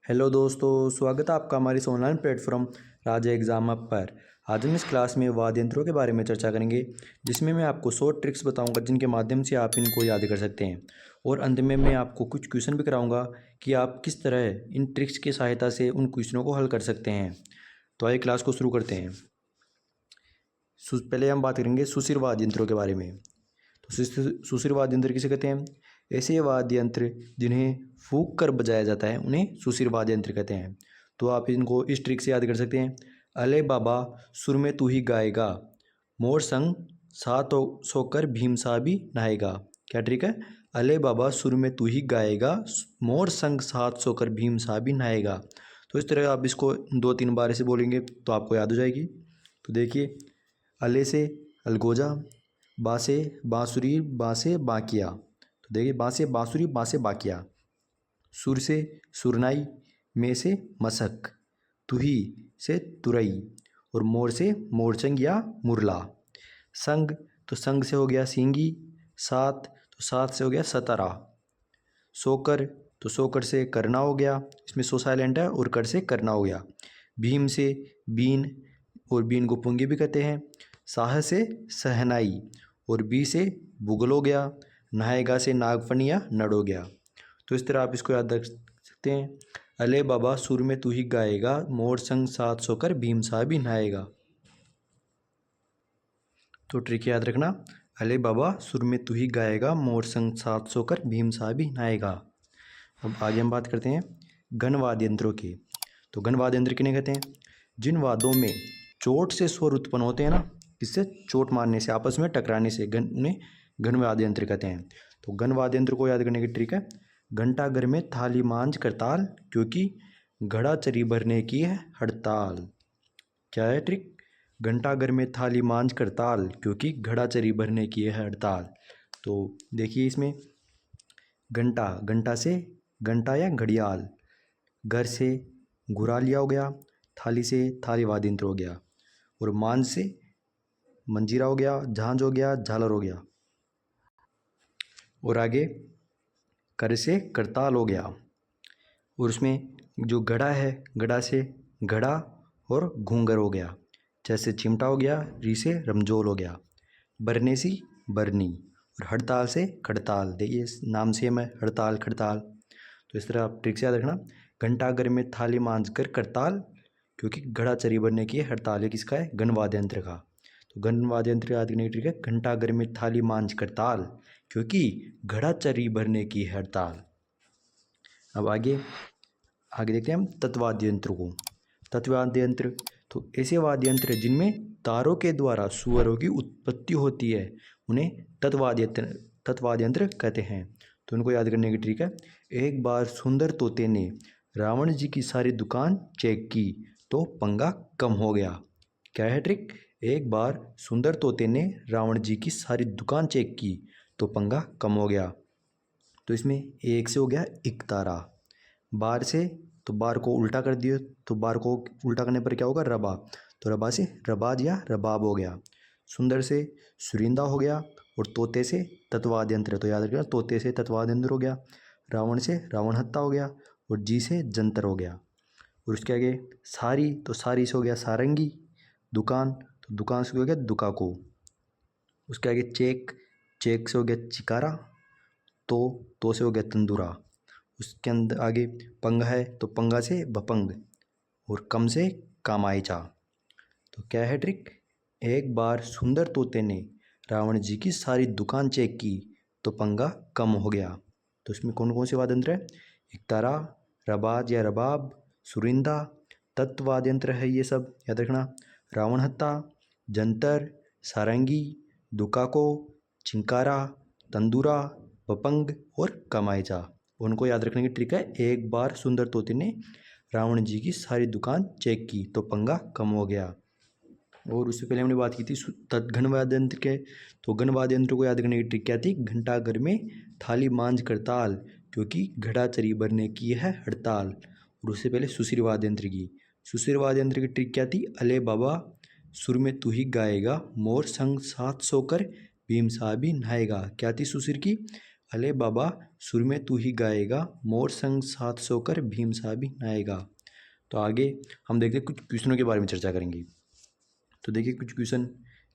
Hello दोस्तों, स्वागत है आपका हमारे इस ऑनलाइन प्लेटफॉर्म राजा एग्जाम अप पर। आज हम इस क्लास में वाद्य यंत्रों के बारे में चर्चा करेंगे, जिसमें मैं आपको 100 ट्रिक्स बताऊंगा जिनके माध्यम से आप इनको याद कर सकते हैं। और अंत में मैं आपको कुछ क्वेश्चन भी कराऊंगा कि आप किस तरह इन ट्रिक्स की सहायता से उन क्वेश्चनों को हल कर सकते हैं। तो आइए क्लास को शुरू करते हैं। पहले हम बात करेंगे सुशिर वाद्य यंत्रों के बारे में। तो सुशिर वाद्य यंत्र किसे कहते हैं? ऐसे वाद्य यंत्र जिन्हें फूंक कर बजाया जाता है उन्हें सुशिर वाद्य यंत्र कहते हैं। तो आप इनको इस ट्रिक से याद कर सकते हैं। अले बाबा सुर में तू ही गाएगा, मोर संग साथ सोकर भीमसा भी नहाएगा। क्या ट्रिक है? अले बाबा सुर में तू ही गाएगा, मोर संग साथ सोकर भीमसा भी नहाएगा। तो इस तरह आप इसको 2-3 बार ऐसे बोलेंगे तो आपको याद हो जाएगी। तो देखिए, अले से अलगोजा, बा से बांसुरी, बा से बाकिया। तो देखिए, बा से बांसुरी, बा से बाकिया। सुर से सुरनाई, में से मसक, तुही से तुरई, और मोर से मोरचंग या मुरला। संग, तो संग से हो गया सींगी। सात, तो सात से हो गया सतारा। सोकर, तो सोकर से करना हो गया, इसमें सो साइलेंट है, और कर से करना हो गया। भीम से बीन, और बीन को पुंगी भी कहते हैं। साह से सहनाई, और बी से बुगल हो गया। नहाएगा से नागफनी या नड़ हो गया। तो इस तरह आप इसको याद रख सकते हैं। अले बाबा सुर में तू ही गाएगा, मोर संग साथ सोकर भीम सा भी नहाएगा। तो ट्रिक याद रखना, अले बाबा सुर में तू ही गाएगा, मोर संग साथ सोकर भीम सा भी नहाएगा। अब आगे हम बात करते हैं घन वाद्य यंत्रों की। तो घन वाद्य यंत्र किन्हें कहते हैं? जिन वाद्यों में चोट से स्वर उत्पन्न होते हैं ना, इससे चोट मारने से, आपस में टकराने से, उन्हें घन वाद्य यंत्र कहते हैं। तो घन वाद्य यंत्र को याद करने की ट्रिक है, घंटा घर में थाली मांझ करताल, क्योंकि घड़ा चरी भरने की है हड़ताल। क्या है ट्रिक? घंटा घर में थाली मांझ करताल, क्योंकि घड़ा चरी भरने की है हड़ताल। तो देखिए, इसमें घंटा, घंटा से घंटा या घड़ियाल, घर से घुरालिया हो गया, थाली से थाली वाद्य यंत्र हो गया, और मांझ से मंजीरा हो गया, झांझ हो गया, झालर हो गया, और आगे कर से करताल हो गया। और उसमें जो घड़ा है, घड़ा से घड़ा और घूंगर हो गया। जैसे चिमटा हो गया, री से रमजोल हो गया, बरने सी बरनी, और हड़ताल से खड़ताल। देखिए, नाम सेम है, हड़ताल खड़ताल। तो इस तरह आप ट्रिक से याद रखना। घंटा घर में थाली मांझ कर करताल, क्योंकि घड़ा चरी भरने की हड़ताल है। किसका है? घन वाद्य यंत्र का। तो घन वाद्य यंत्र याद करने की ट्रिक है, घंटा घर में थाली मांझ करताल, क्योंकि घड़ा चरी भरने की है हड़ताल। अब आगे देखते हैं हम तत्वाद्य यंत्र को। तत्वाद्य यंत्र, तो ऐसे वाद्य यंत्र जिनमें तारों के द्वारा स्वरों की उत्पत्ति होती है उन्हें तत्वाद्य यंत्र कहते हैं। तो उनको याद करने की ट्रिक है, एक बार सुंदर तोते ने रावण जी की सारी दुकान चेक की तो पंगा कम हो गया। क्या है ट्रिक? एक बार सुंदर तोते ने रावण जी की सारी दुकान चेक की तो पंगा कम हो गया। तो इसमें एक से हो गया इकतारा। बार से, तो बार को उल्टा कर दिए, तो बार को उल्टा करने पर क्या होगा? रबा। तो रबा से रबाज या रबाब हो गया। सुंदर से सुरिंदा हो गया, और तोते से तत्वाद्य यंत्र। तो याद रखिएगा, तोते से तत्वाद्य यंत्र हो गया। रावण से रावण हत्ता हो गया, और जी से जंतर हो गया। और उसके आगे सारी, तो सारी से हो गया सारंगी। दुकान, तो दुकान से हो गया दुकाको। उसके आगे चेक, चेक से हो गया चिकारा। तो से हो गया तंदूरा। उसके अंदर आगे पंगा है, तो पंगा से बपंग, और कम से कामायचा। तो क्या है ट्रिक? एक बार सुंदर तोते ने रावण जी की सारी दुकान चेक की तो पंगा कम हो गया। तो इसमें कौन कौन से वाद्य यंत्र है? इकतारा, रबाज या रबाब, सुरिंदा, तत्वाद्य यंत्र है ये सब, याद रखना। रावण हत्ता, जंतर, सारंगी, दुकाको, चिंकारा, तंदूरा, बपंग और कमाईचा। उनको याद रखने की ट्रिक है, एक बार सुंदर तोते ने रावण जी की सारी दुकान चेक की तो पंगा कम हो गया। और उससे पहले हमने बात की थी घन वाद्य यंत्र के। तो घन वाद्य यंत्र को याद करने की ट्रिक क्या थी? घंटा घर में थाली मांझ करताल, क्योंकि घड़ा चरी भरने की है हड़ताल। और उससे पहले सुशिर वाद्य यंत्र की। सुशिर वाद्य यंत्र की ट्रिक क्या थी? अले बाबा सुर में तू ही गाएगा, मोर संग साथ सोकर भीम सा भी नहाएगा। क्या थी सुशिर की? अले बाबा सुर में तू ही गाएगा, मोर संग साथ सोकर भीम सा भी नहाएगा। तो आगे हम देखते हैं कुछ क्वेश्चनों के बारे में चर्चा करेंगे। तो देखिए कुछ क्वेश्चन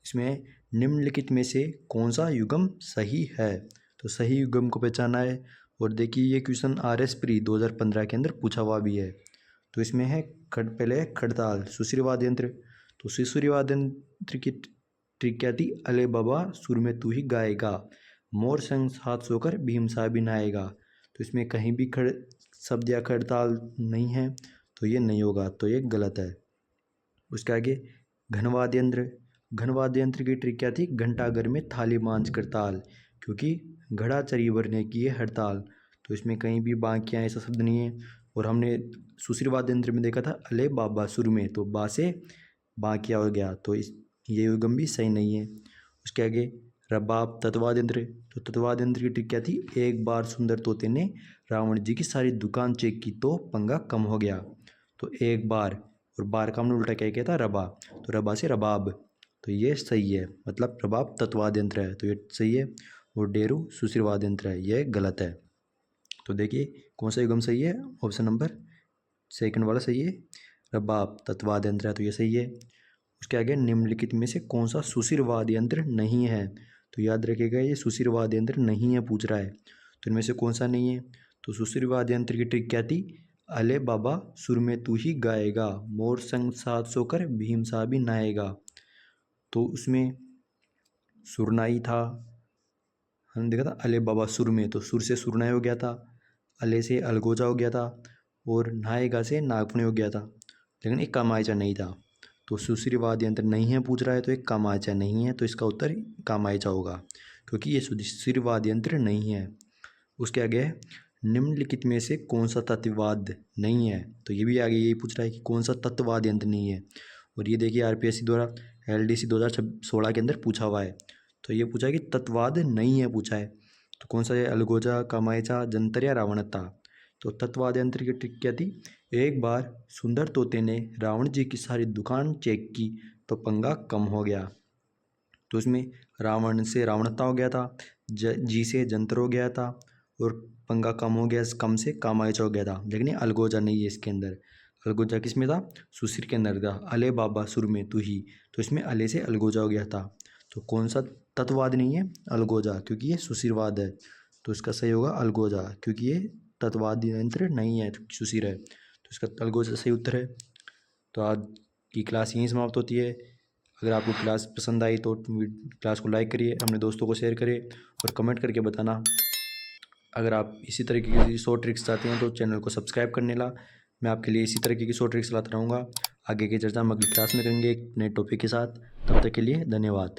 इसमें है, निम्नलिखित में से कौन सा युग्म सही है। तो सही युग्म को पहचाना है। और देखिए ये क्वेश्चन RS प्री 2015 के अंदर पूछा हुआ भी है। तो इसमें है पहले खड़ताल सुशीर वाद्य यंत्र। तो सुशीर वाद्य यंत्र की ट्रिक क्या थी, अले बाबा सुर में तू ही गाएगा, मोर संग साथ सोकर भीम सा भी नहाएगा। तो इसमें कहीं भी खड़ शब्द या खड़ताल नहीं है, तो ये नहीं होगा, तो ये गलत है। उसके आगे घनवाद्य यंत्र। घनवाद्य यंत्र की ट्रिक क्या थी, घंटाघर में थाली मांझ कर ताल, क्योंकि घड़ा चरी भरने की है हड़ताल। तो इसमें कहीं भी बांकियाँ ऐसा शब्द नहीं है। और हमने सुशीर वाद्य यंत्र में देखा था अले बाबा सुर में, तो बा से बांकिया हो गया, तो इस ये युग्म भी सही नहीं है। उसके आगे रबाब तत्वाद्य यंत्र। तो तत्वाद्य यंत्र की ट्रिक क्या थी, एक बार सुंदर तोते ने रावण जी की सारी दुकान चेक की तो पंगा कम हो गया। तो एक बार, और बार का हमने उल्टा क्या किया था, रबा, तो रबा से रबाब, तो ये सही है, मतलब रबाब तत्वाद्य यंत्र है, तो ये सही है। और डेरू सुशीर वाद्य यंत्र है, ये गलत है। तो देखिए कौन सा युग्म सही है, ऑप्शन नंबर सेकंड वाला सही है, रबाब तत्वाद्य यंत्र है, तो ये सही है। उसके आगे निम्नलिखित में से कौन सा सुशीर वाद्य यंत्र नहीं है। तो याद रखिएगा ये सुशीर वाद्य यंत्र नहीं है पूछ रहा है, तो इनमें से कौन सा नहीं है। तो सुशीर वाद्य यंत्र की ट्रिक क्या थी, अले बाबा सुर में तू ही गाएगा, मोर संग साथ सोकर भीम सा भी नहाएगा। तो उसमें सुरनाई था, हमने देखा था अले बाबा सुर में, तो सुर से सुरनाई हो गया था, अले से अलगोजा हो गया था, और नहाएगा से नागफुणी हो गया था, लेकिन एक कामायचा नहीं था। तो सुशीर वाद्य यंत्र नहीं है पूछ रहा है, तो एक कामायचा नहीं है, तो इसका उत्तर कामायचा होगा, क्योंकि ये सुशीर वाद्य यंत्र नहीं है। उसके आगे है निम्नलिखित में से कौन सा तत्ववाद नहीं है। तो ये भी आगे यही पूछ रहा है कि कौन सा तत्ववाद यंत्र नहीं है। और ये देखिए RPSC द्वारा LDC 2016 के अंदर पूछा हुआ है। तो ये पूछा है कि तत्ववाद नहीं है पूछा है, तो कौन सा है, अलगोजा, कामायचा, जंतर या रावणता। तो तत्ववाद यंत्र की ट्रिक क्या थी, एक बार सुंदर तोते ने रावण जी की सारी दुकान चेक की तो पंगा कम हो गया। तो इसमें रावण से रावणता हो गया था, जी से जंतर हो गया था, और पंगा कम हो गया, कम से कामायचा हो गया था, लेकिन ये अलगोजा नहीं है इसके अंदर। अलगोजा किस में था, सुशीर के अंदर था, अले बाबा सुर में तू ही, तो इसमें अले से अलगोजा हो गया था। तो कौन सा तत्ववाद नहीं है, अलगोजा, क्योंकि ये सुशीरवाद है, तो इसका सही होगा अलगोजा, क्योंकि ये तत्ववाद यंत्र नहीं है, सुशीर है, तो इसका अलगोजा सही उत्तर है। तो आज की क्लास यहीं समाप्त होती है। अगर आपको क्लास पसंद आई तो क्लास को लाइक करिए, अपने दोस्तों को शेयर करिए, और कमेंट करके बताना। अगर आप इसी तरीके की शॉर्ट ट्रिक्स चाहते हैं तो चैनल को सब्सक्राइब करने ला, मैं आपके लिए इसी तरीके की शॉर्ट ट्रिक्स लाता रहूँगा। आगे की चर्चा हम अगली क्लास में करेंगे एक नए टॉपिक के साथ। तब तक के लिए धन्यवाद।